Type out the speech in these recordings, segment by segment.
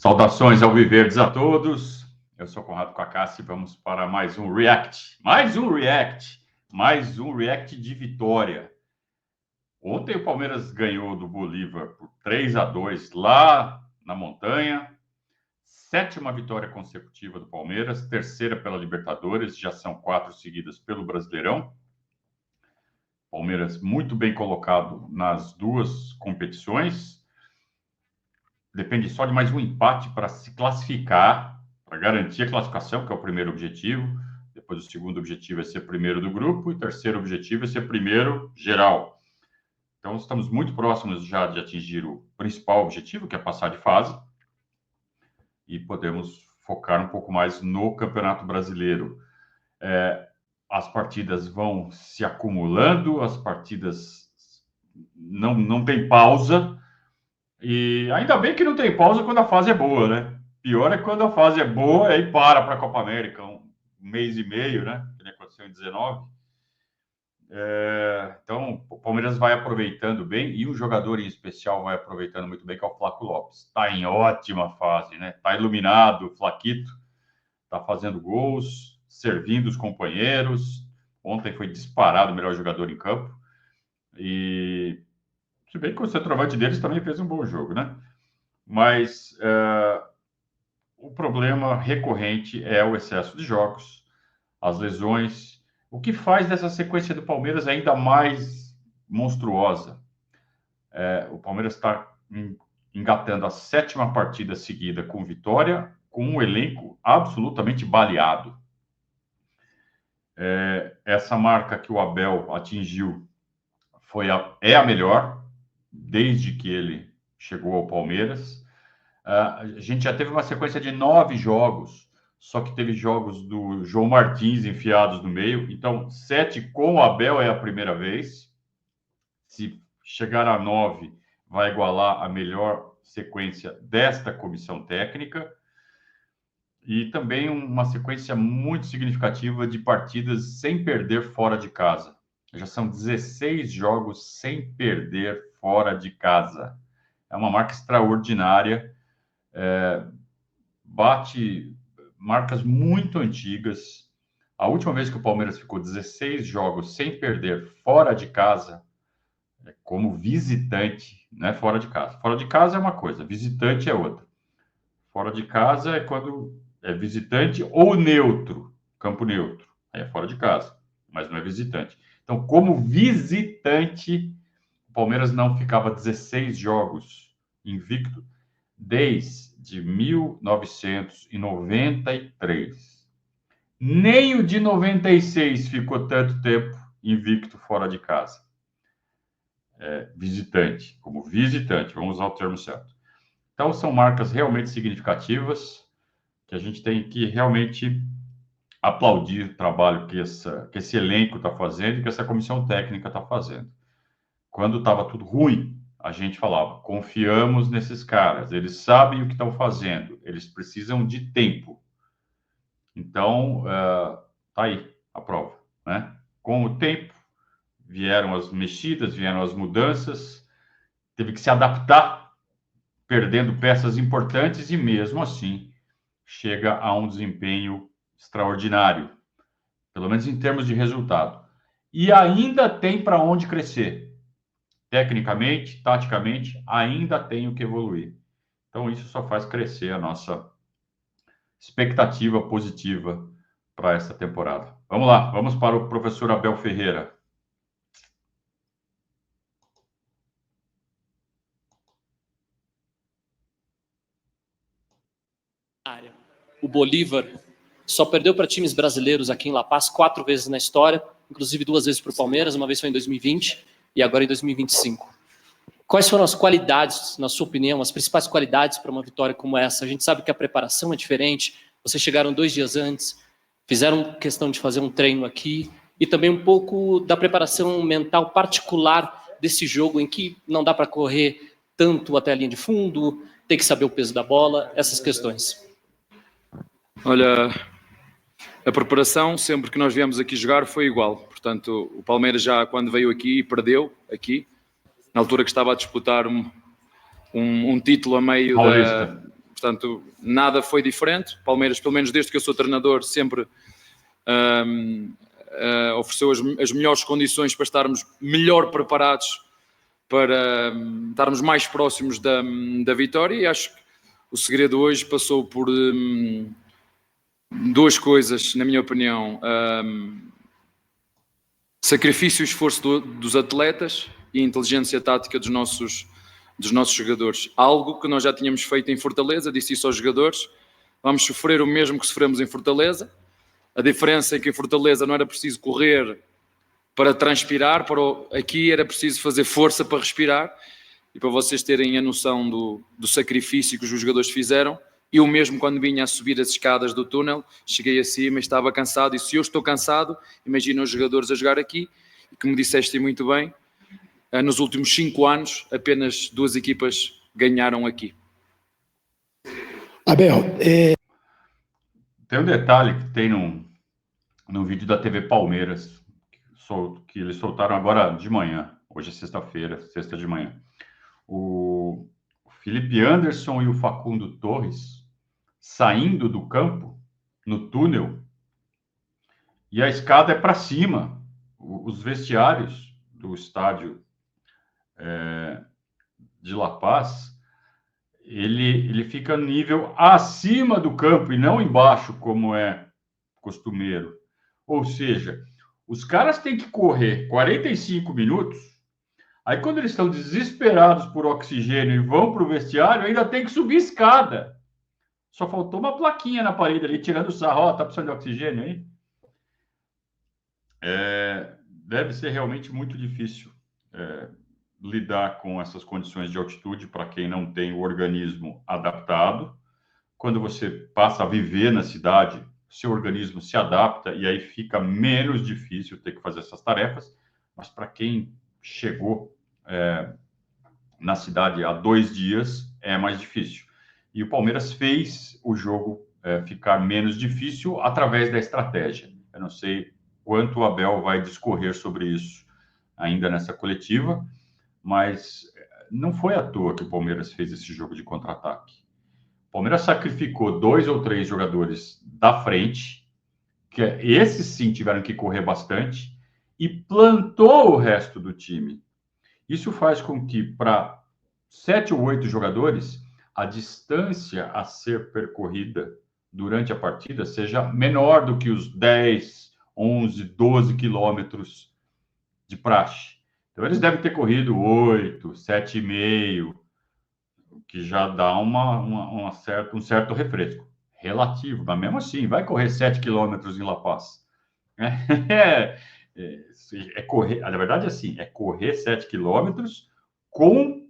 Saudações alviverdes a todos. Eu sou Conrado Cacassi e vamos para mais um React. Mais um React de vitória. Ontem o Palmeiras ganhou do Bolívar por 3-2 lá na montanha. 7ª vitória consecutiva do Palmeiras, 3ª pela Libertadores, já são 4 seguidas pelo Brasileirão. Palmeiras muito bem colocado nas duas competições. Depende só de mais um empate para se classificar, para garantir a classificação, que é o primeiro objetivo. Depois o segundo objetivo é ser primeiro do grupo e o terceiro objetivo é ser primeiro geral. Então estamos muito próximos já de atingir o principal objetivo, que é passar de fase. E podemos focar um pouco mais no Campeonato Brasileiro. As partidas vão se acumulando, as partidas não tem pausa. E ainda bem que não tem pausa quando a fase é boa, né? Pior é quando a fase é boa e aí para a Copa América, um mês e meio, né? Que aconteceu em 19. Então, o Palmeiras vai aproveitando bem e um jogador em especial vai aproveitando muito bem, que é o Flaco Lopes. Está em ótima fase, né? Está iluminado, o Flaquito. Está fazendo gols, servindo os companheiros. Ontem foi disparado o melhor jogador em campo. E se bem que o centroavante deles também fez um bom jogo, né? Mas o problema recorrente é o excesso de jogos, as lesões, o que faz dessa sequência do Palmeiras ainda mais monstruosa. O Palmeiras está engatando a 7ª partida seguida com vitória, com um elenco absolutamente baleado. Essa marca que o Abel atingiu é a melhor desde que ele chegou ao Palmeiras. A gente já teve uma sequência de 9 jogos, só que teve jogos do João Martins enfiados no meio. Então, 7 com o Abel é a primeira vez. Se chegar a 9, vai igualar a melhor sequência desta comissão técnica. E também uma sequência muito significativa de partidas sem perder fora de casa. Já são 16 jogos sem perder fora de casa. É uma marca extraordinária. Bate marcas muito antigas. A última vez que o Palmeiras ficou 16 jogos sem perder fora de casa, como visitante, não é fora de casa. Fora de casa é uma coisa, visitante é outra. Fora de casa é quando é visitante ou neutro, campo neutro. Aí é fora de casa, mas não é visitante. Então, como visitante, o Palmeiras não ficava 16 jogos invicto desde 1993. Nem o de 96 ficou tanto tempo invicto fora de casa. Visitante, como visitante, vamos usar o termo certo. Então, são marcas realmente significativas que a gente tem que realmente aplaudir o trabalho que esse elenco está fazendo e que essa comissão técnica está fazendo. Quando estava tudo ruim, a gente falava, confiamos nesses caras, eles sabem o que estão fazendo, eles precisam de tempo. Então, tá aí a prova, né? Com o tempo, vieram as mexidas, vieram as mudanças, teve que se adaptar, perdendo peças importantes e mesmo assim chega a um desempenho extraordinário, pelo menos em termos de resultado. E ainda tem para onde crescer. Tecnicamente, taticamente, ainda tem o que evoluir. Então, isso só faz crescer a nossa expectativa positiva para essa temporada. Vamos lá, vamos para o professor Abel Ferreira. O Bolívar só perdeu para times brasileiros aqui em La Paz 4 vezes na história, inclusive 2 vezes para o Palmeiras, uma vez foi em 2020 e agora em 2025. Quais foram as qualidades, na sua opinião, as principais qualidades para uma vitória como essa? A gente sabe que a preparação é diferente, vocês chegaram 2 dias antes, fizeram questão de fazer um treino aqui, e também um pouco da preparação mental particular desse jogo em que não dá para correr tanto até a linha de fundo, tem que saber o peso da bola, essas questões. Olha, a preparação, sempre que nós viemos aqui jogar, foi igual. Portanto, o Palmeiras já, quando veio aqui, perdeu aqui, na altura que estava a disputar um título a meio portanto nada foi diferente. Palmeiras, pelo menos desde que eu sou treinador, sempre ofereceu as melhores condições para estarmos melhor preparados, para estarmos mais próximos da vitória, e acho que o segredo hoje passou por duas coisas, na minha opinião: sacrifício e esforço dos atletas e inteligência tática dos nossos jogadores. Algo que nós já tínhamos feito em Fortaleza, disse isso aos jogadores: vamos sofrer o mesmo que sofremos em Fortaleza. A diferença é que em Fortaleza não era preciso correr para transpirar, aqui era preciso fazer força para respirar. E para vocês terem a noção do sacrifício que os jogadores fizeram, eu mesmo, quando vinha a subir as escadas do túnel, cheguei acima e estava cansado. E se eu estou cansado, imagina os jogadores a jogar aqui. E como disseste muito bem, nos últimos 5 anos, apenas 2 equipas ganharam aqui. Abel, tem um detalhe que tem no vídeo da TV Palmeiras, que eles soltaram agora de manhã. Hoje é sexta-feira, sexta de manhã. O Felipe Anderson e o Facundo Torres saindo do campo, no túnel, e a escada é para cima. Os vestiários do estádio de La Paz, ele fica nível acima do campo e não embaixo, como é costumeiro. Ou seja, os caras têm que correr 45 minutos, aí quando eles estão desesperados por oxigênio e vão para o vestiário, ainda tem que subir escada. Só faltou uma plaquinha na parede ali, tirando o sarro. Tá precisando de oxigênio aí? Deve ser realmente muito difícil lidar com essas condições de altitude para quem não tem o organismo adaptado. Quando você passa a viver na cidade, seu organismo se adapta e aí fica menos difícil ter que fazer essas tarefas. Mas para quem chegou na cidade há 2 dias, é mais difícil. E o Palmeiras fez o jogo ficar menos difícil através da estratégia. Eu não sei quanto o Abel vai discorrer sobre isso ainda nessa coletiva, mas não foi à toa que o Palmeiras fez esse jogo de contra-ataque. O Palmeiras sacrificou 2 ou 3 jogadores da frente, que esses sim tiveram que correr bastante, e plantou o resto do time. Isso faz com que, para 7 ou 8 jogadores, a distância a ser percorrida durante a partida seja menor do que os 10, 11, 12 quilômetros de praxe. Então, eles devem ter corrido 8, 7,5, que já dá um certo refresco. Relativo, mas mesmo assim, vai correr 7 quilômetros em La Paz. Correr, na verdade, assim, é correr 7 quilômetros com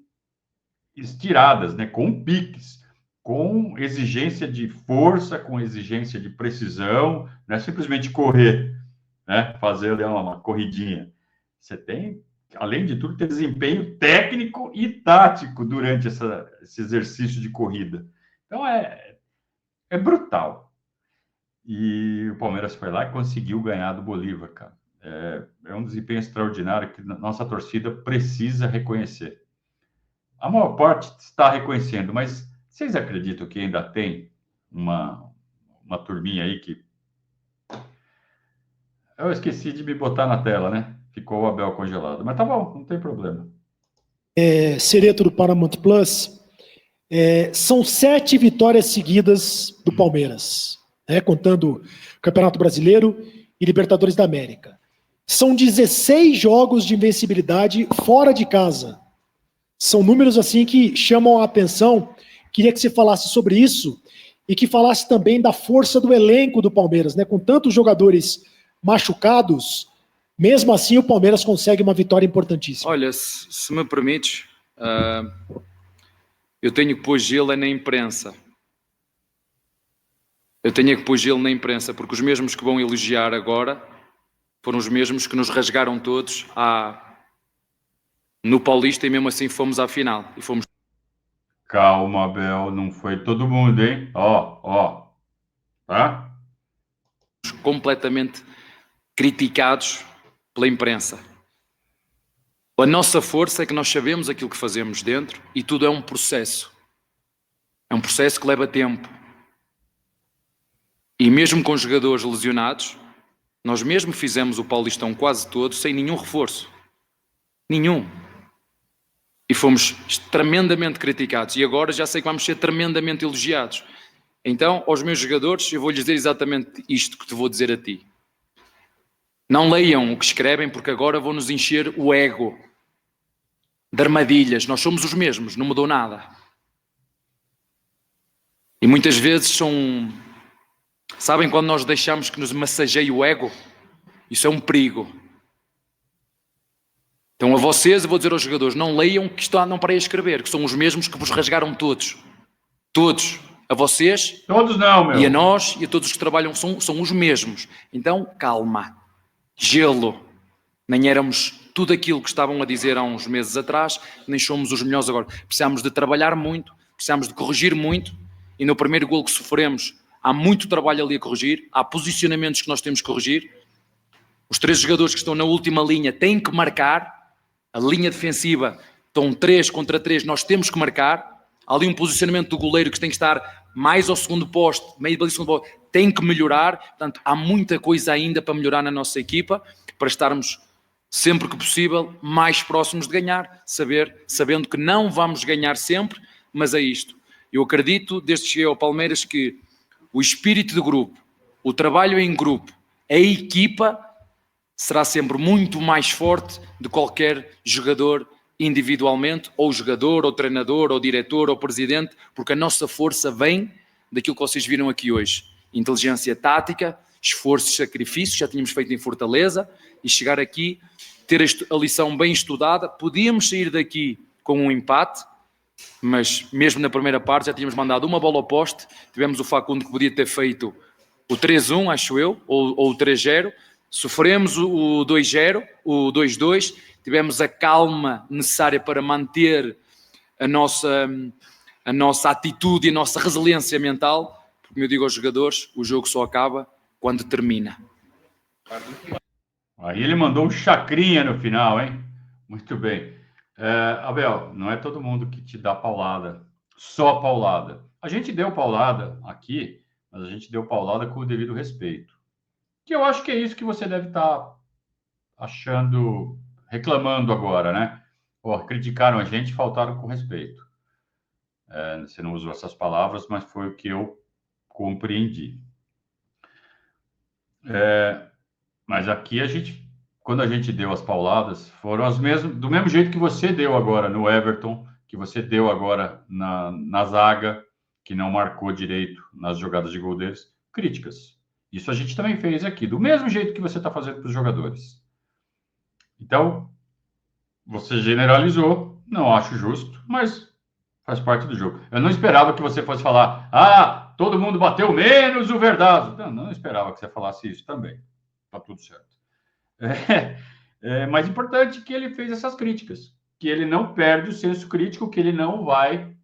estiradas, né, com piques, com exigência de força, com exigência de precisão, não é simplesmente correr, né, fazer uma corridinha. Você tem, além de tudo, ter desempenho técnico e tático durante esse exercício de corrida. Então, é brutal. E o Palmeiras foi lá e conseguiu ganhar do Bolívar, cara. É um desempenho extraordinário que nossa torcida precisa reconhecer. A maior parte está reconhecendo, mas vocês acreditam que ainda tem uma turminha aí que... Eu esqueci de me botar na tela, né? Ficou o Abel congelado. Mas tá bom, não tem problema. Sereto do Paramount Plus, são 7 vitórias seguidas do Palmeiras, contando Campeonato Brasileiro e Libertadores da América. São 16 jogos de invencibilidade fora de casa. São números assim que chamam a atenção. Queria que você falasse sobre isso e que falasse também da força do elenco do Palmeiras, né? Com tantos jogadores machucados, mesmo assim o Palmeiras consegue uma vitória importantíssima. Olha, se me permites, eu tenho que pôr gelo na imprensa. Eu tenho que pôr gelo na imprensa, porque os mesmos que vão elogiar agora foram os mesmos que nos rasgaram todos no Paulista, e mesmo assim fomos à final. E fomos... Calma, Abel, não foi todo mundo, hein? Ó, tá? Completamente criticados pela imprensa. A nossa força é que nós sabemos aquilo que fazemos dentro e tudo é um processo. É um processo que leva tempo. E mesmo com jogadores lesionados, nós mesmo fizemos o Paulistão quase todo sem nenhum reforço. Nenhum. E fomos tremendamente criticados. E agora já sei que vamos ser tremendamente elogiados. Então, aos meus jogadores, eu vou-lhes dizer exatamente isto que te vou dizer a ti. Não leiam o que escrevem, porque agora vão-nos encher o ego de armadilhas. Nós somos os mesmos, não mudou nada. E muitas vezes são... Sabem quando nós deixamos que nos massageie o ego? Isso é um perigo. Então a vocês, eu vou dizer aos jogadores, não leiam que isto não parei a escrever, que são os mesmos que vos rasgaram todos. Todos. A vocês. Todos não, meu. E a nós e a todos os que trabalham são os mesmos. Então, calma. Gelo. Nem éramos tudo aquilo que estavam a dizer há uns meses atrás, nem somos os melhores agora. Precisamos de trabalhar muito, precisamos de corrigir muito, e no primeiro golo que sofremos, há muito trabalho ali a corrigir, há posicionamentos que nós temos que corrigir. Os 3 jogadores que estão na última linha têm que marcar. A linha defensiva estão 3 contra 3, nós temos que marcar. Há ali um posicionamento do goleiro que tem que estar mais ao segundo poste, meio do segundo poste, tem que melhorar. Portanto, há muita coisa ainda para melhorar na nossa equipa, para estarmos sempre que possível mais próximos de ganhar, sabendo que não vamos ganhar sempre, mas é isto. Eu acredito, desde que cheguei ao Palmeiras, que o espírito de grupo, o trabalho em grupo, a equipa será sempre muito mais forte de qualquer jogador individualmente, ou jogador, ou treinador, ou diretor, ou presidente, porque a nossa força vem daquilo que vocês viram aqui hoje. Inteligência tática, esforço e sacrifício, já tínhamos feito em Fortaleza, e chegar aqui, ter a lição bem estudada. Podíamos sair daqui com um empate, mas mesmo na primeira parte já tínhamos mandado uma bola ao poste, tivemos o Facundo que podia ter feito o 3-1, acho eu, ou o 3-0, sofremos o 2-0, o 2-2, tivemos a calma necessária para manter a nossa atitude e a nossa resiliência mental, porque, como eu digo aos jogadores, o jogo só acaba quando termina. Aí ele mandou um chacrinha no final, hein? Muito bem. Abel, não é todo mundo que te dá paulada, só paulada. A gente deu paulada aqui, mas a gente deu paulada com o devido respeito. Que eu acho que é isso que você deve estar achando, reclamando agora, né? Criticaram a gente, faltaram com respeito. Você não usou essas palavras, mas foi o que eu compreendi. Mas aqui quando a gente deu as pauladas, foram as mesmas, do mesmo jeito que você deu agora no Everton, que você deu agora na zaga, que não marcou direito nas jogadas de gol deles, críticas. Isso a gente também fez aqui, do mesmo jeito que você está fazendo para os jogadores. Então, você generalizou, não acho justo, mas faz parte do jogo. Eu não esperava que você fosse falar, todo mundo bateu menos o Verdazo. Não esperava que você falasse isso também. Tá tudo certo. Mas importante que ele fez essas críticas, que ele não perde o senso crítico, que ele não vai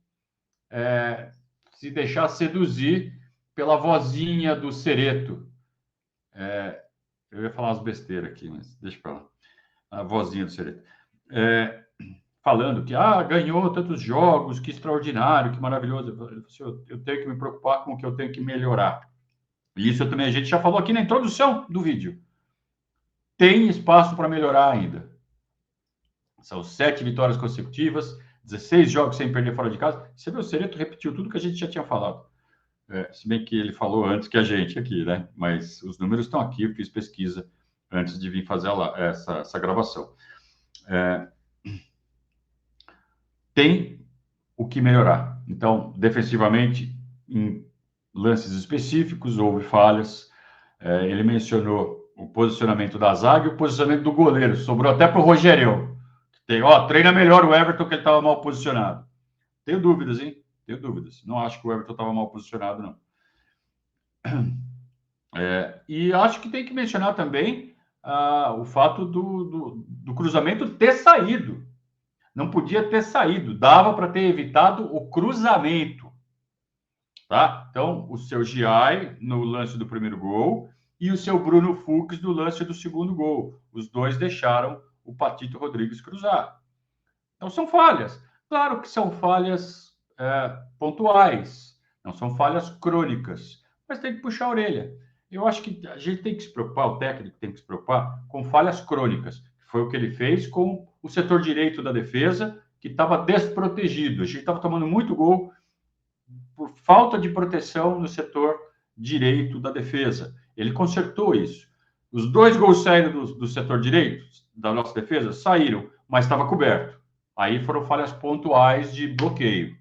se deixar seduzir pela vozinha do Cereto. Eu ia falar umas besteiras aqui, mas deixa pra lá. A vozinha do Cereto. Falando que ganhou tantos jogos, que extraordinário, que maravilhoso. Eu tenho que me preocupar com o que eu tenho que melhorar. E isso também a gente já falou aqui na introdução do vídeo. Tem espaço para melhorar ainda. São 7 vitórias consecutivas, 16 jogos sem perder fora de casa. Você vê, o Cereto repetiu tudo que a gente já tinha falado. Se bem que ele falou antes que a gente aqui, né? Mas os números estão aqui, eu fiz pesquisa antes de vir fazer essa gravação. Tem o que melhorar. Então, defensivamente, em lances específicos, houve falhas. Ele mencionou o posicionamento da zaga e o posicionamento do goleiro. Sobrou até para o Rogério. Treina melhor o Everton, que ele estava mal posicionado. Tenho dúvidas, hein? Tenho dúvidas. Não acho que o Everton estava mal posicionado, não. E acho que tem que mencionar também o fato do cruzamento ter saído. Não podia ter saído. Dava para ter evitado o cruzamento. Tá? Então, o seu Giai no lance do primeiro gol e o seu Bruno Fux no lance do segundo gol. Os dois deixaram o Patito Rodrigues cruzar. Então, são falhas. Claro que são falhas pontuais, não são falhas crônicas, mas tem que puxar a orelha. Eu acho que a gente tem que se preocupar, o técnico tem que se preocupar com falhas crônicas. Foi o que ele fez com o setor direito da defesa, que estava desprotegido. A gente estava tomando muito gol por falta de proteção no setor direito da defesa. Ele consertou isso. Os 2 gols saíram do setor direito da nossa defesa, saíram, mas estava coberto. Aí foram falhas pontuais de bloqueio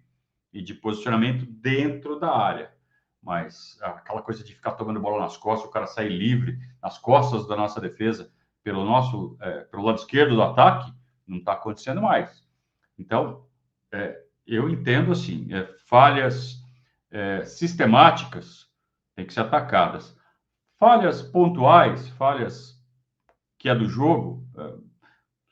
e de posicionamento dentro da área. Mas aquela coisa de ficar tomando bola nas costas, o cara sair livre nas costas da nossa defesa pelo lado esquerdo do ataque, não está acontecendo mais. Então, eu entendo assim, falhas sistemáticas têm que ser atacadas. Falhas pontuais, falhas que é do jogo,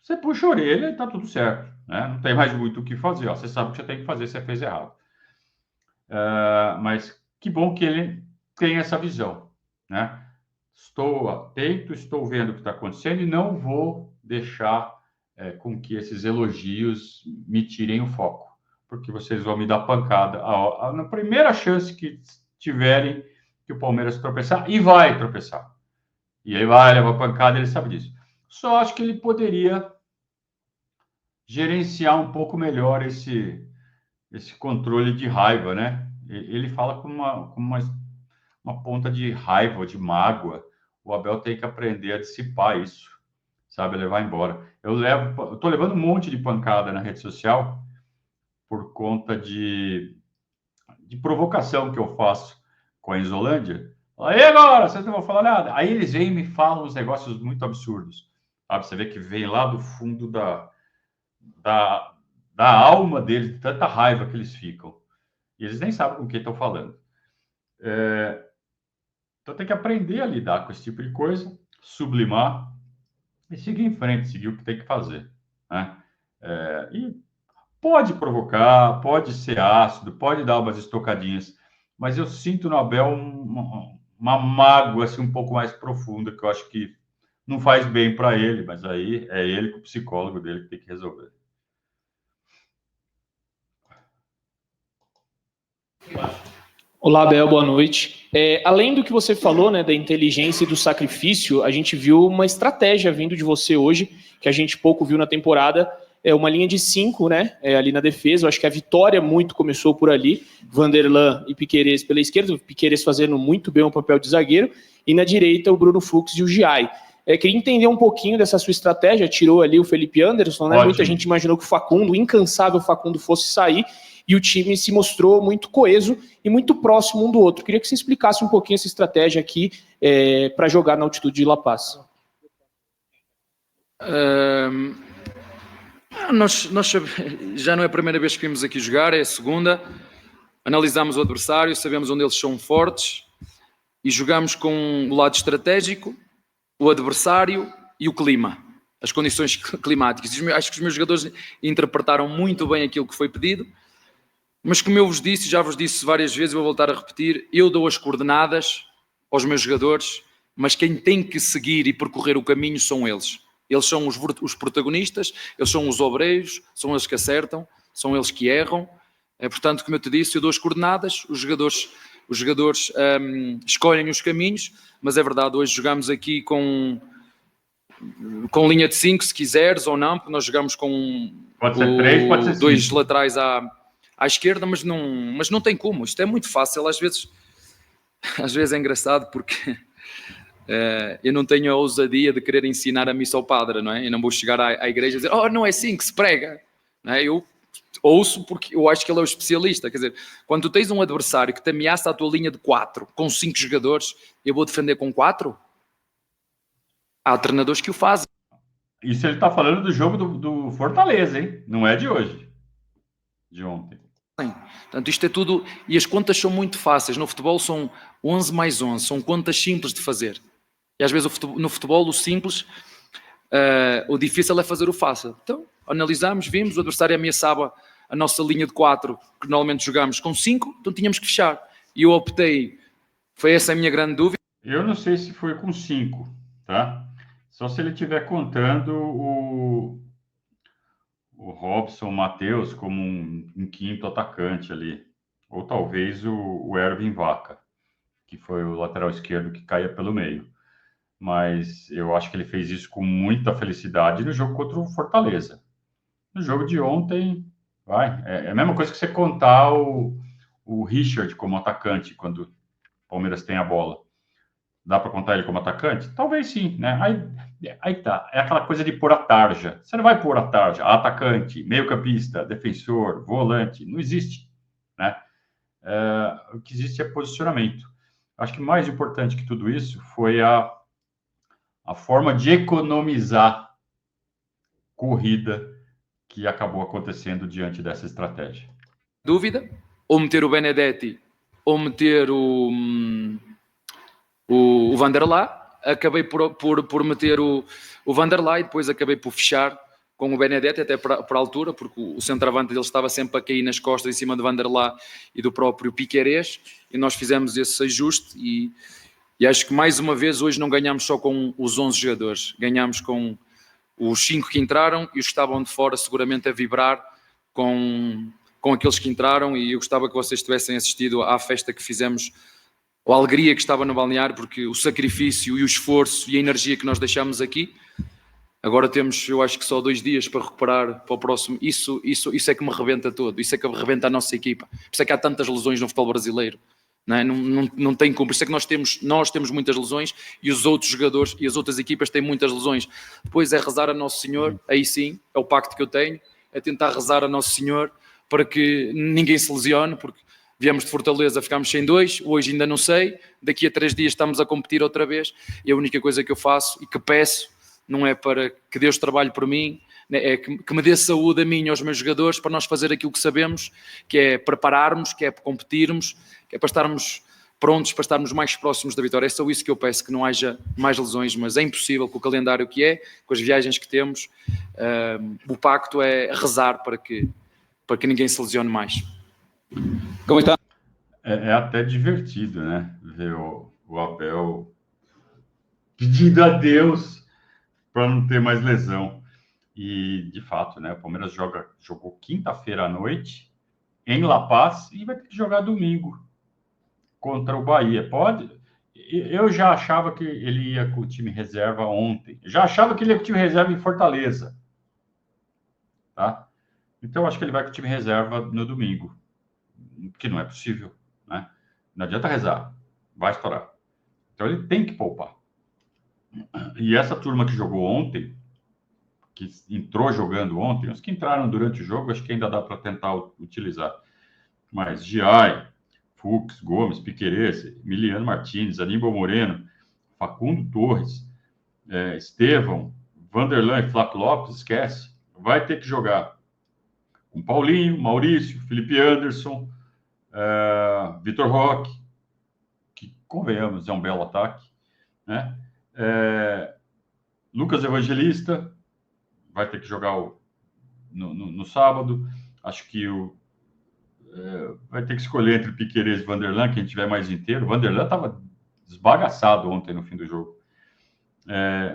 você puxa a orelha e está tudo certo, né? Não tem mais muito o que fazer. Ó, você sabe o que você tem que fazer, você fez errado. Mas que bom que ele tem essa visão, né? Estou atento, estou vendo o que está acontecendo e não vou deixar com que esses elogios me tirem o foco, porque vocês vão me dar pancada na primeira chance que tiverem que o Palmeiras tropeçar, e vai tropeçar. E ele vai levar pancada, ele sabe disso. Só acho que ele poderia gerenciar um pouco melhor esse controle de raiva, né? Ele fala com uma ponta de raiva, de mágoa. O Abel tem que aprender a dissipar isso, sabe? Levar embora. Eu tô levando um monte de pancada na rede social por conta de provocação que eu faço com a Isolândia. Aí agora, vocês não vão falar nada. Aí eles vêm e me falam uns negócios muito absurdos. Sabe? Você vê que vem lá do fundo da alma deles, de tanta raiva que eles ficam. E eles nem sabem com quem estão falando. Então tem que aprender a lidar com esse tipo de coisa, sublimar e seguir em frente, seguir o que tem que fazer, né? E pode provocar, pode ser ácido, pode dar umas estocadinhas, mas eu sinto no Abel uma mágoa assim, um pouco mais profunda, que eu acho que não faz bem para ele, mas aí é ele com o psicólogo dele que tem que resolver. Olá, Abel, boa noite. Além do que você falou, né, da inteligência e do sacrifício, a gente viu uma estratégia vindo de você hoje, que a gente pouco viu na temporada, uma linha de 5, né, ali na defesa. Eu acho que a vitória muito começou por ali, Vanderlan e Piquerez pela esquerda, o Piquerez fazendo muito bem o papel de zagueiro, e na direita o Bruno Fux e o Giai. Queria entender um pouquinho dessa sua estratégia, tirou ali o Felipe Anderson, né? Muita gente imaginou que o Facundo, o incansável Facundo, fosse sair, e o time se mostrou muito coeso e muito próximo um do outro. Queria que você explicasse um pouquinho essa estratégia aqui para jogar na altitude de La Paz. Nós já não é a primeira vez que vimos aqui jogar, é a segunda. Analisamos o adversário, sabemos onde eles são fortes e jogamos com o lado estratégico, o adversário e o clima, as condições climáticas. Acho que os meus jogadores interpretaram muito bem aquilo que foi pedido, mas como eu vos disse, já vos disse várias vezes, vou voltar a repetir, eu dou as coordenadas aos meus jogadores, mas quem tem que seguir e percorrer o caminho são eles. Eles são os protagonistas, eles são os obreiros, são eles que acertam, são eles que erram. Portanto, como eu te disse, eu dou as coordenadas, os jogadores escolhem os caminhos, mas é verdade, hoje jogamos aqui com linha de 5, se quiseres, ou não, porque nós jogamos com pode ser 3, pode ser 2 5. laterais à esquerda, mas não tem como, isto é muito fácil, às vezes é engraçado porque eu não tenho a ousadia de querer ensinar a missa ao padre, não é? Eu não vou chegar à igreja e dizer, não é assim que se prega, não é? Eu ouço porque eu acho que ele é o especialista, quer dizer, quando tu tens um adversário que te ameaça a tua linha de 4, com 5 jogadores, eu vou defender com 4? Há treinadores que o fazem. Isso ele está falando do jogo do Fortaleza, hein? Não é de hoje, de ontem. Portanto, isto é tudo, e as contas são muito fáceis, no futebol são 11 mais 11, são contas simples de fazer, e às vezes no futebol o simples, o difícil é fazer o fácil. Então, analisamos, vimos, o adversário ameaçava a nossa linha de 4, que normalmente jogamos com 5, então tínhamos que fechar, e eu optei, foi essa a minha grande dúvida. Eu não sei se foi com 5, tá? Só se ele estiver contando o Robson, o Matheus como um quinto atacante ali. Ou talvez o Erwin Vaca, que foi o lateral esquerdo que caía pelo meio. Mas eu acho que ele fez isso com muita felicidade no jogo contra o Fortaleza. No jogo de ontem, é a mesma coisa que você contar o Richard como atacante quando o Palmeiras tem a bola. Dá para contar ele como atacante? Talvez sim, né? Aí tá, é aquela coisa de pôr a tarja. Você não vai pôr a tarja, atacante, meio-campista, defensor, volante, não existe, né? O que existe é posicionamento. Acho que mais importante que tudo isso foi a forma de economizar corrida que acabou acontecendo diante dessa estratégia. Dúvida? Ou meter o Benedetti, ou meter o Vanderlei. Acabei por meter o Vanderlei, depois acabei por fechar com o Benedetti, até para a altura, porque o centroavante dele estava sempre a cair nas costas em cima do Vanderlei e do próprio Piquerez, e nós fizemos esse ajuste e acho que mais uma vez hoje não ganhámos só com os 11 jogadores, ganhámos com os 5 que entraram e os que estavam de fora seguramente a vibrar com aqueles que entraram, e eu gostava que vocês tivessem assistido à festa que fizemos, a alegria que estava no balneário, porque o sacrifício e o esforço e a energia que nós deixámos aqui, agora temos, eu acho que só 2 dias para recuperar para o próximo. Isso é que me rebenta todo, isso é que rebenta a nossa equipa. Por isso é que há tantas lesões no futebol brasileiro. Não tem como. Por isso é que nós temos muitas lesões e os outros jogadores e as outras equipas têm muitas lesões. Depois é rezar a Nosso Senhor, aí sim, é o pacto que eu tenho, é tentar rezar a Nosso Senhor para que ninguém se lesione, porque viemos de Fortaleza, ficámos sem 2, hoje ainda não sei, daqui a 3 dias estamos a competir outra vez, e a única coisa que eu faço e que peço, não é para que Deus trabalhe por mim, é que me dê saúde a mim e aos meus jogadores para nós fazer aquilo que sabemos, que é prepararmos, que é competirmos, que é para estarmos prontos, para estarmos mais próximos da vitória. É só isso que eu peço, que não haja mais lesões, mas é impossível com o calendário que é, com as viagens que temos, o pacto é rezar para que ninguém se lesione mais. Como está? É até divertido, né? Ver o Abel pedindo a Deus para não ter mais lesão. E, de fato, né? O Palmeiras jogou quinta-feira à noite em La Paz e vai ter que jogar domingo contra o Bahia. Eu já achava que ele ia com o time reserva ontem. Já achava que ele ia com o time reserva em Fortaleza. Tá? Então, eu acho que ele vai com o time reserva no domingo. Que não é possível, né? Não adianta rezar, vai estourar. Então ele tem que poupar. E essa turma que jogou ontem, que entrou jogando ontem, os que entraram durante o jogo, acho que ainda dá para tentar utilizar. Mas Giai, Fux, Gomes, Piquerez, Emiliano Martins, Aníbal Moreno, Facundo Torres, Estevão, Vanderlan e Flávio Lopes, esquece. Vai ter que jogar com Paulinho, Maurício, Felipe Anderson, Vitor Roque, que, convenhamos, é um belo ataque, né? Lucas Evangelista vai ter que jogar no sábado. Acho que vai ter que escolher entre Piquerez e Vanderlan, quem tiver mais inteiro. O Vanderlan estava desbagaçado ontem no fim do jogo.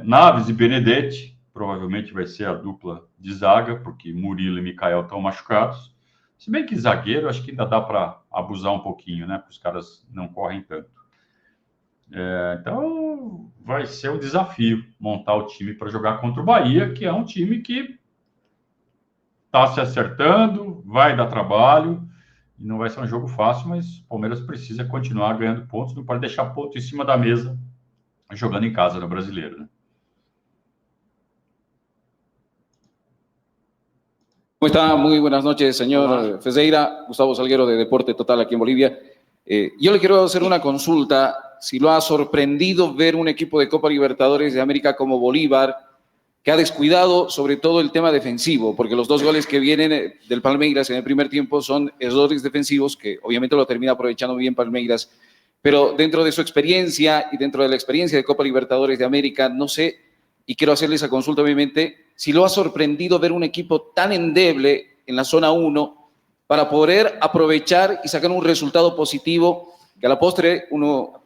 Naves e Benedetti, provavelmente vai ser a dupla de zaga, porque Murilo e Micael estão machucados. Se bem que zagueiro, acho que ainda dá para abusar um pouquinho, né? Porque os caras não correm tanto. Então, vai ser um desafio montar o time para jogar contra o Bahia, que é um time que está se acertando, vai dar trabalho, e não vai ser um jogo fácil, mas o Palmeiras precisa continuar ganhando pontos, não pode deixar ponto em cima da mesa, jogando em casa no Brasileiro, né? ¿Cómo está? Muy buenas noches, señor Ferreira. Gustavo Salguero, de Deporte Total, aquí en Bolivia. Yo le quiero hacer una consulta. Si lo ha sorprendido ver un equipo de Copa Libertadores de América como Bolívar, que ha descuidado sobre todo el tema defensivo, porque los 2 goles que vienen del Palmeiras en el primer tiempo son errores defensivos, que obviamente lo termina aprovechando bien Palmeiras, pero dentro de su experiencia y dentro de la experiencia de Copa Libertadores de América, no sé, y quiero hacerle esa consulta obviamente, si lo ha sorprendido ver un equipo tan endeble en la zona 1 para poder aprovechar y sacar un resultado positivo, que a la postre uno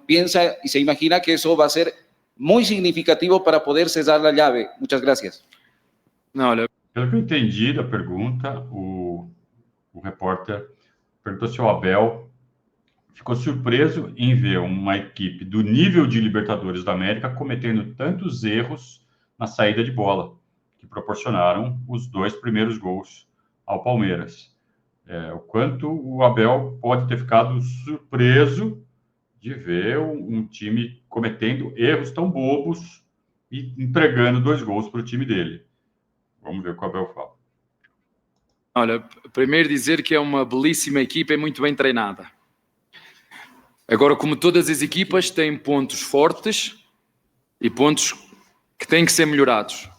piensa y se imagina que eso va a ser muy significativo para poder cesar la llave. Muchas gracias. Não, olha, Pelo que eu entendi da pergunta, o repórter perguntou se o Abel ficou surpreso em ver uma equipe do nível de Libertadores da América cometendo tantos erros na saída de bola, que proporcionaram os 2 primeiros gols ao Palmeiras. O quanto o Abel pode ter ficado surpreso de ver um time cometendo erros tão bobos e entregando 2 gols para o time dele. Vamos ver o que o Abel fala. Olha, primeiro dizer que é uma belíssima equipa e muito bem treinada. Agora, como todas as equipas, têm pontos fortes e pontos que têm que ser melhorados.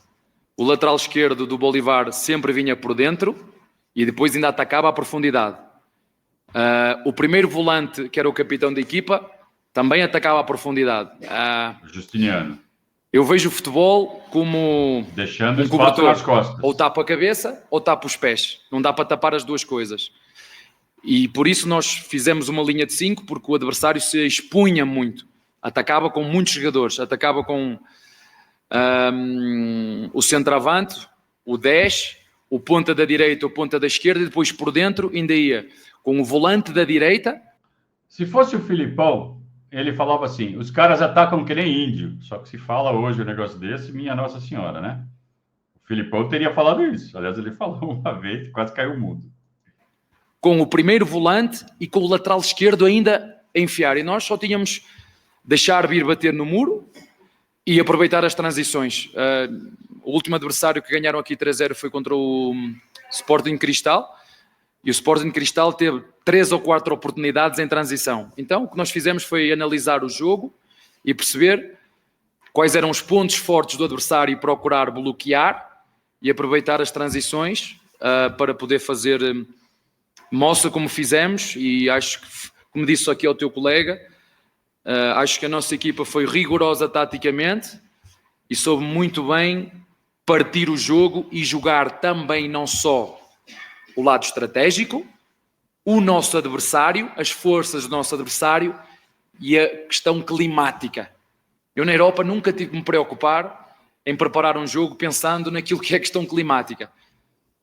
O lateral esquerdo do Bolívar sempre vinha por dentro e depois ainda atacava à profundidade. O primeiro volante, que era o capitão da equipa, também atacava à profundidade. Justiniano. Eu vejo o futebol como deixando um espaço cobertor. nas costas. Ou tapa a cabeça ou tapa os pés. Não dá para tapar as duas coisas. E por isso nós fizemos uma linha de 5, porque o adversário se expunha muito. Atacava com muitos jogadores. Atacava com o centroavante, o 10, o ponta da direita, o ponta da esquerda, e depois por dentro ainda ia com o volante da direita. Se fosse o Filipão, ele falava assim, os caras atacam que nem índio. Só que se fala hoje um negócio desse, minha Nossa Senhora, né? O Filipão teria falado isso. Aliás, ele falou uma vez, quase caiu o mundo. Com o primeiro volante e com o lateral esquerdo ainda a enfiar. E nós só tínhamos deixar vir bater no muro e aproveitar as transições. O último adversário que ganharam aqui 3-0 foi contra o Sporting Cristal. E o Sporting Cristal teve 3 ou 4 oportunidades em transição. Então, o que nós fizemos foi analisar o jogo e perceber quais eram os pontos fortes do adversário e procurar bloquear e aproveitar as transições para poder fazer moça como fizemos. E acho que, como disse aqui ao teu colega, acho que a nossa equipa foi rigorosa taticamente e soube muito bem partir o jogo e jogar também não só o lado estratégico, o nosso adversário, as forças do nosso adversário e a questão climática. Eu na Europa nunca tive que me preocupar em preparar um jogo pensando naquilo que é questão climática.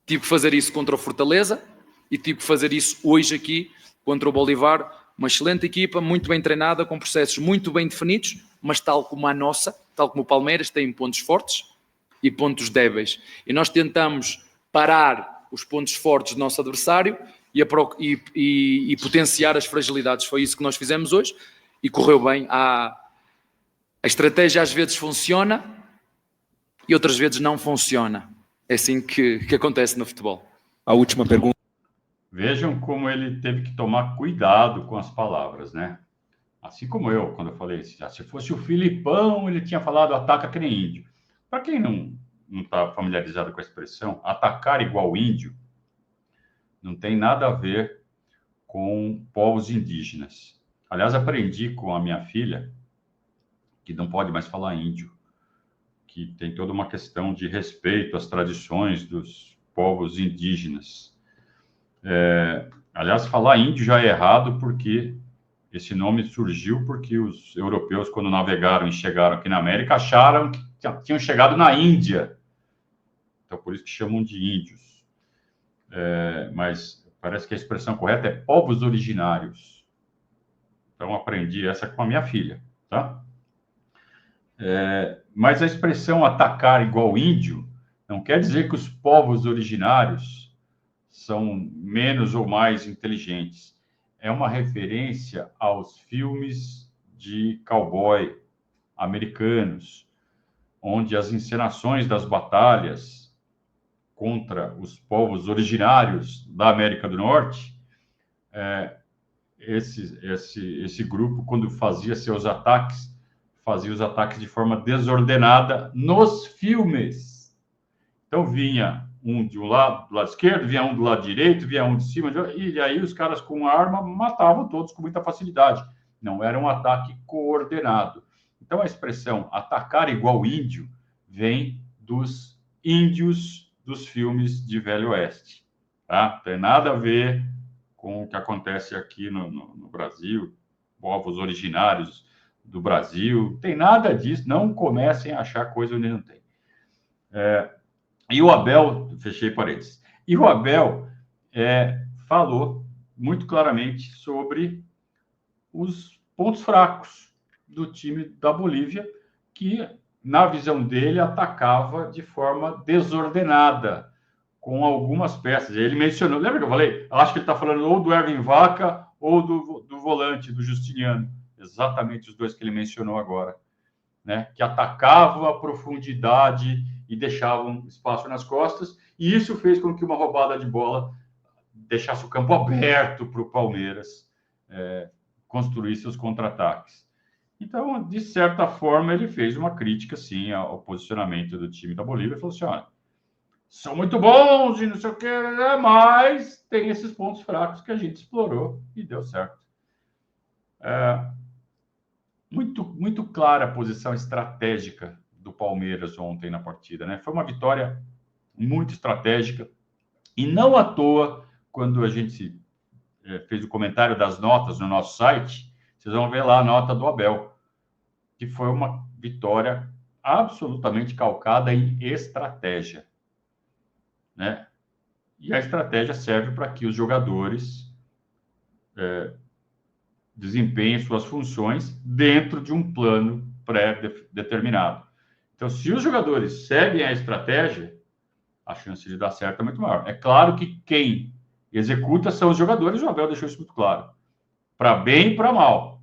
Tive que fazer isso contra o Fortaleza e tive que fazer isso hoje aqui contra o Bolívar. Uma excelente equipa, muito bem treinada, com processos muito bem definidos, mas tal como a nossa, tal como o Palmeiras, tem pontos fortes e pontos débeis. E nós tentamos parar os pontos fortes do nosso adversário e potenciar as fragilidades. Foi isso que nós fizemos hoje e correu bem. A estratégia às vezes funciona e outras vezes não funciona. É assim que acontece no futebol. A última pergunta. Vejam como ele teve que tomar cuidado com as palavras, né? Assim como eu, quando eu falei, se fosse o Filipão, ele tinha falado ataca que nem índio. Para quem não está familiarizado com a expressão, atacar igual índio não tem nada a ver com povos indígenas. Aliás, aprendi com a minha filha que não pode mais falar índio, que tem toda uma questão de respeito às tradições dos povos indígenas. Aliás, falar índio já é errado porque esse nome surgiu porque os europeus, quando navegaram e chegaram aqui na América, acharam que tinham chegado na Índia. Então, por isso que chamam de índios. Mas parece que a expressão correta é povos originários. Então, aprendi essa com a minha filha, tá? Mas a expressão atacar igual índio não quer dizer que os povos originários são menos ou mais inteligentes. É uma referência aos filmes de cowboy americanos, onde as encenações das batalhas contra os povos originários da América do Norte, esse grupo, quando fazia seus ataques, fazia os ataques de forma desordenada nos filmes. Então vinha um de um lado, do lado esquerdo, vinha um do lado direito, vinha um de cima, e aí os caras com arma matavam todos com muita facilidade. Não era um ataque coordenado. Então a expressão atacar igual índio vem dos índios dos filmes de Velho Oeste. Tá? Não tem nada a ver com o que acontece aqui no Brasil, povos originários do Brasil, não tem nada disso, não comecem a achar coisa onde não tem. E o Abel, fechei parênteses, e o Abel falou muito claramente sobre os pontos fracos do time da Bolívia, que, na visão dele, atacava de forma desordenada, com algumas peças. Ele mencionou, lembra que eu falei? Acho que ele está falando ou do Erwin Vaca ou do volante, do Justiniano. Exatamente os dois que ele mencionou agora, né? Que atacavam a profundidade e deixavam espaço nas costas, e isso fez com que uma roubada de bola deixasse o campo aberto para o Palmeiras construir seus contra-ataques. Então, de certa forma, ele fez uma crítica, sim, ao posicionamento do time da Bolívia, e falou assim, olha, são muito bons e não sei o que, mas tem esses pontos fracos que a gente explorou e deu certo. Muito clara a posição estratégica do Palmeiras ontem na partida, né? Foi uma vitória muito estratégica e não à toa, quando a gente fez o comentário das notas no nosso site, vocês vão ver lá a nota do Abel, que foi uma vitória absolutamente calcada em estratégia, né? E a estratégia serve para que os jogadores desempenhem suas funções dentro de um plano pré-determinado. Então, se os jogadores seguem a estratégia, a chance de dar certo é muito maior. É claro que quem executa são os jogadores, o Abel deixou isso muito claro, para bem e para mal.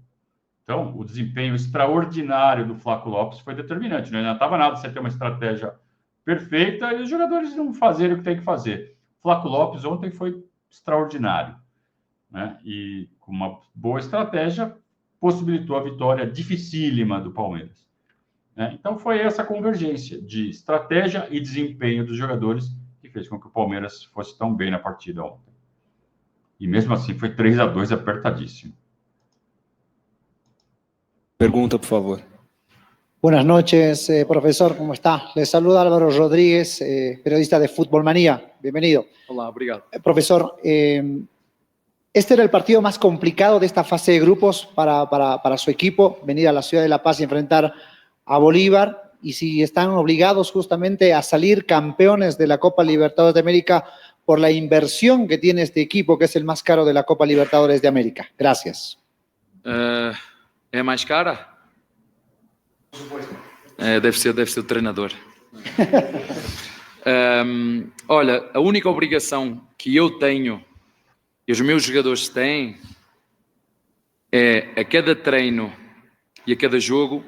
Então, o desempenho extraordinário do Flaco Lopes foi determinante. Não adiantava nada você ter uma estratégia perfeita e os jogadores não fazerem o que tem que fazer. O Flaco Lopes ontem foi extraordinário, né? E com uma boa estratégia possibilitou a vitória dificílima do Palmeiras, né? Então foi essa convergência de estratégia e desempenho dos jogadores que fez com que o Palmeiras fosse tão bem na partida ontem. E mesmo assim foi 3-2 apertadíssimo. Pergunta, por favor. Buenas noches, profesor, ¿cómo está? Le saluda Álvaro Rodríguez, periodista de Fútbol Manía. Bienvenido. Olá, obrigado. Profesor, este era el partido más complicado de esta fase de grupos para su equipo, venir a la ciudad de La Paz y enfrentar a Bolívar, y si están obligados justamente a salir campeones de la Copa Libertadores de América por la inversión que tiene este equipo, que es el más caro de la Copa Libertadores de América. Gracias. É mais cara? Por supuesto. Deve ser o treinador. Olha, a única obrigação que eu tenho e os meus jogadores têm é a cada treino e a cada jogo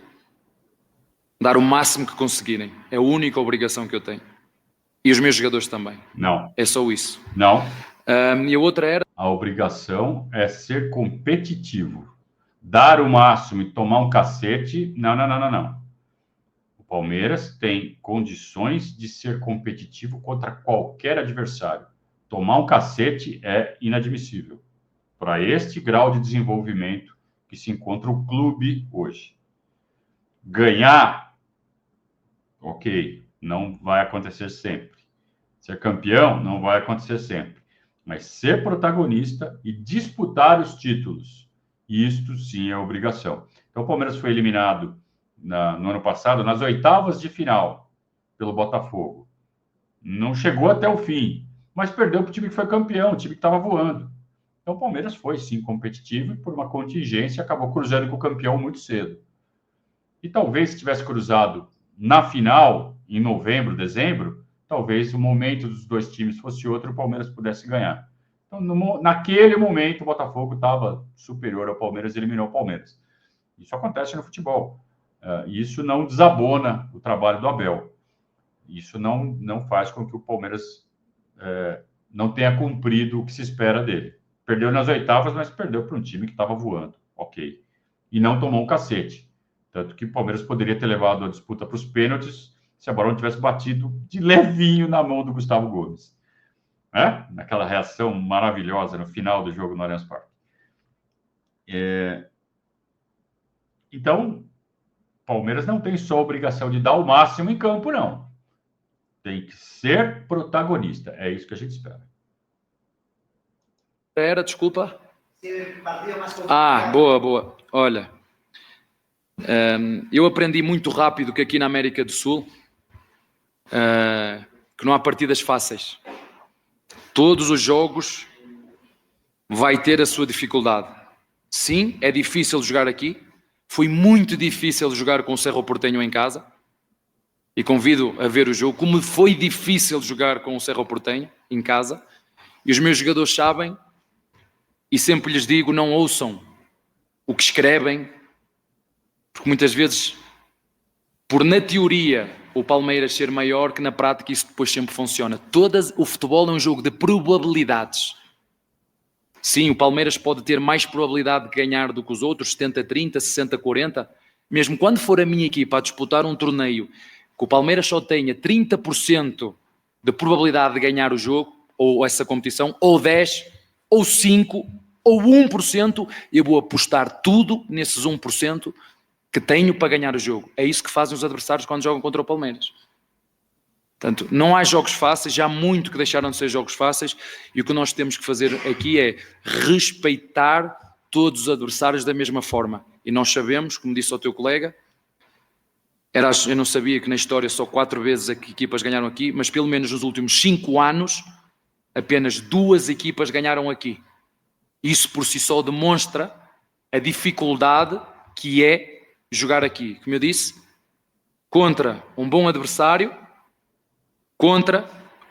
dar o máximo que conseguirem. É a única obrigação que eu tenho. E os meus jogadores também. Não. É só isso. Não. E a outra era... A obrigação é ser competitivo. Dar o máximo e tomar um cacete, não. O Palmeiras tem condições de ser competitivo contra qualquer adversário. Tomar um cacete é inadmissível para este grau de desenvolvimento que se encontra o clube hoje. Ganhar, ok, não vai acontecer sempre. Ser campeão não vai acontecer sempre. Mas ser protagonista e disputar os títulos, isto sim é obrigação. Então, o Palmeiras foi eliminado no ano passado, nas oitavas de final, pelo Botafogo. Não chegou até o fim, mas perdeu para o time que foi campeão, o time que estava voando. Então, o Palmeiras foi, sim, competitivo e, por uma contingência, acabou cruzando com o campeão muito cedo. E talvez, se tivesse cruzado na final, em novembro, dezembro, talvez o momento dos dois times fosse outro e o Palmeiras pudesse ganhar. Então, naquele momento, o Botafogo estava superior ao Palmeiras e eliminou o Palmeiras. Isso acontece no futebol. Isso não desabona o trabalho do Abel. Isso não faz com que o Palmeiras não tenha cumprido o que se espera dele. Perdeu nas oitavas, mas perdeu para um time que estava voando. Ok. E não tomou um cacete. Tanto que o Palmeiras poderia ter levado a disputa para os pênaltis se a bola não tivesse batido de levinho na mão do Gustavo Gomes. Naquela reação maravilhosa no final do jogo no Allianz Parque. Então, Palmeiras não tem só a obrigação de dar o máximo em campo, não. Tem que ser protagonista. É isso que a gente espera. Desculpa. Boa. Olha, eu aprendi muito rápido que aqui na América do Sul, que não há partidas fáceis. Todos os jogos vai ter a sua dificuldade. Sim, é difícil jogar aqui. Foi muito difícil jogar com o Cerro Porteño em casa. E convido a ver o jogo, como foi difícil jogar com o Cerro Porteño em casa. E os meus jogadores sabem, e sempre lhes digo, não ouçam o que escrevem, porque muitas vezes, por na teoria, o Palmeiras ser maior, que na prática isso depois sempre funciona. O futebol é um jogo de probabilidades. Sim, o Palmeiras pode ter mais probabilidade de ganhar do que os outros, 70-30, 60-40. Mesmo quando for a minha equipa a disputar um torneio, que o Palmeiras só tenha 30% de probabilidade de ganhar o jogo, ou essa competição, ou 10%, ou 5%, ou 1%, eu vou apostar tudo nesses 1% que tenho para ganhar o jogo. É isso que fazem os adversários quando jogam contra o Palmeiras. Portanto, não há jogos fáceis, já há muito que deixaram de ser jogos fáceis, e o que nós temos que fazer aqui é respeitar todos os adversários da mesma forma. E nós sabemos, como disse ao teu colega, eu não sabia que na história só 4 vezes as equipas ganharam aqui, mas pelo menos nos últimos 5 anos, apenas 2 equipas ganharam aqui. Isso por si só demonstra a dificuldade que é jogar aqui. Como eu disse, contra um bom adversário, contra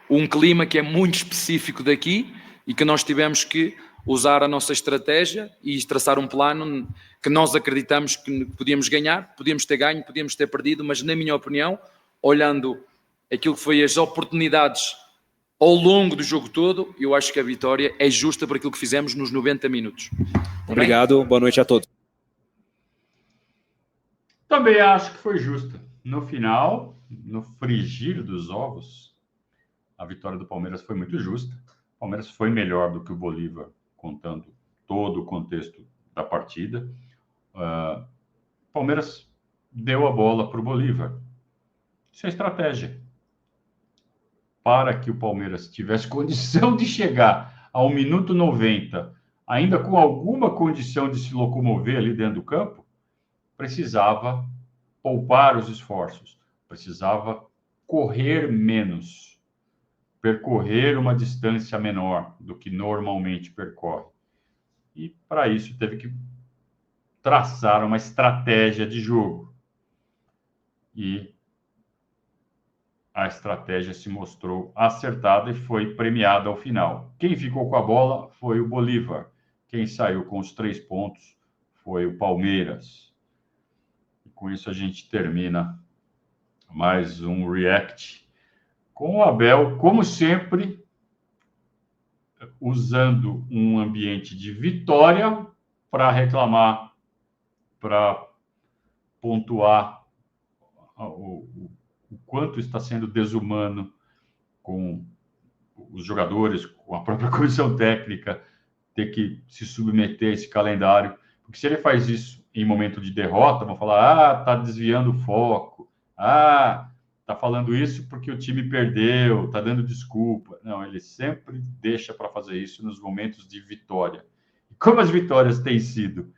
um clima que é muito específico daqui e que nós tivemos que usar a nossa estratégia e traçar um plano que nós acreditamos que podíamos ganhar, podíamos ter ganho, podíamos ter perdido, mas na minha opinião, olhando aquilo que foi as oportunidades ao longo do jogo todo, eu acho que a vitória é justa por aquilo que fizemos nos 90 minutos. Obrigado, boa noite a todos. Também acho que foi justa. No final, no frigir dos ovos, a vitória do Palmeiras foi muito justa. O Palmeiras foi melhor do que o Bolívar, contando todo o contexto da partida. O Palmeiras deu a bola para o Bolívar. Isso é estratégia. Para que o Palmeiras tivesse condição de chegar ao minuto 90, ainda com alguma condição de se locomover ali dentro do campo, precisava poupar os esforços, precisava correr menos, percorrer uma distância menor do que normalmente percorre. E, para isso, teve que traçar uma estratégia de jogo. E a estratégia se mostrou acertada e foi premiada ao final. Quem ficou com a bola foi o Bolívar. Quem saiu com os 3 pontos foi o Palmeiras. E com isso a gente termina mais um React com o Abel, como sempre, usando um ambiente de vitória para reclamar, para pontuar o quanto está sendo desumano com os jogadores, com a própria comissão técnica, ter que se submeter a esse calendário. Porque se ele faz isso em momento de derrota, vão falar, está desviando o foco, está falando isso porque o time perdeu, está dando desculpa. Não, ele sempre deixa para fazer isso nos momentos de vitória. E como as vitórias têm sido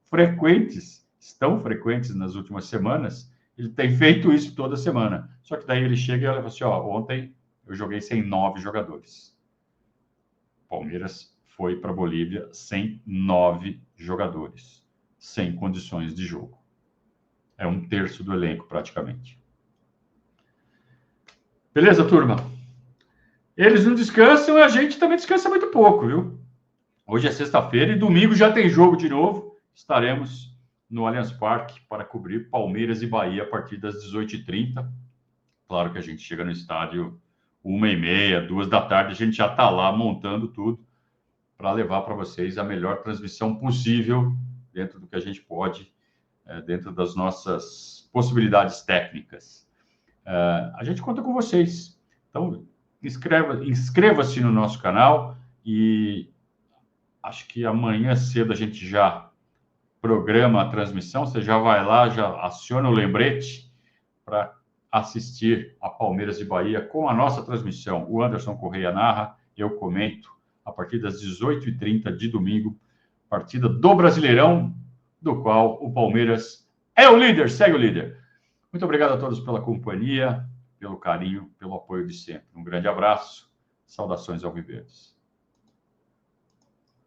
frequentes, estão frequentes nas últimas semanas, ele tem feito isso toda semana. Só que daí ele chega e olha assim, ontem eu joguei sem 9 jogadores. Palmeiras foi para Bolívia sem 9 jogadores, sem condições de jogo. É 1/3 do elenco, praticamente. Beleza, turma? Eles não descansam e a gente também descansa muito pouco, viu? Hoje é sexta-feira e domingo já tem jogo de novo. Estaremos no Allianz Parque para cobrir Palmeiras e Bahia a partir das 18h30. Claro que a gente chega no estádio 1h30, 2h, a gente já está lá montando tudo para levar para vocês a melhor transmissão possível dentro do que a gente pode, dentro das nossas possibilidades técnicas. A gente conta com vocês. Então, inscreva-se no nosso canal e acho que amanhã cedo a gente já programa a transmissão. Você já vai lá, já aciona o lembrete para assistir a Palmeiras e Bahia com a nossa transmissão. O Anderson Correia narra, eu comento, a partir das 18h30 de domingo, partida do Brasileirão, do qual o Palmeiras é o líder, segue o líder. Muito obrigado a todos pela companhia, pelo carinho, pelo apoio de sempre. Um grande abraço, saudações alviverdes.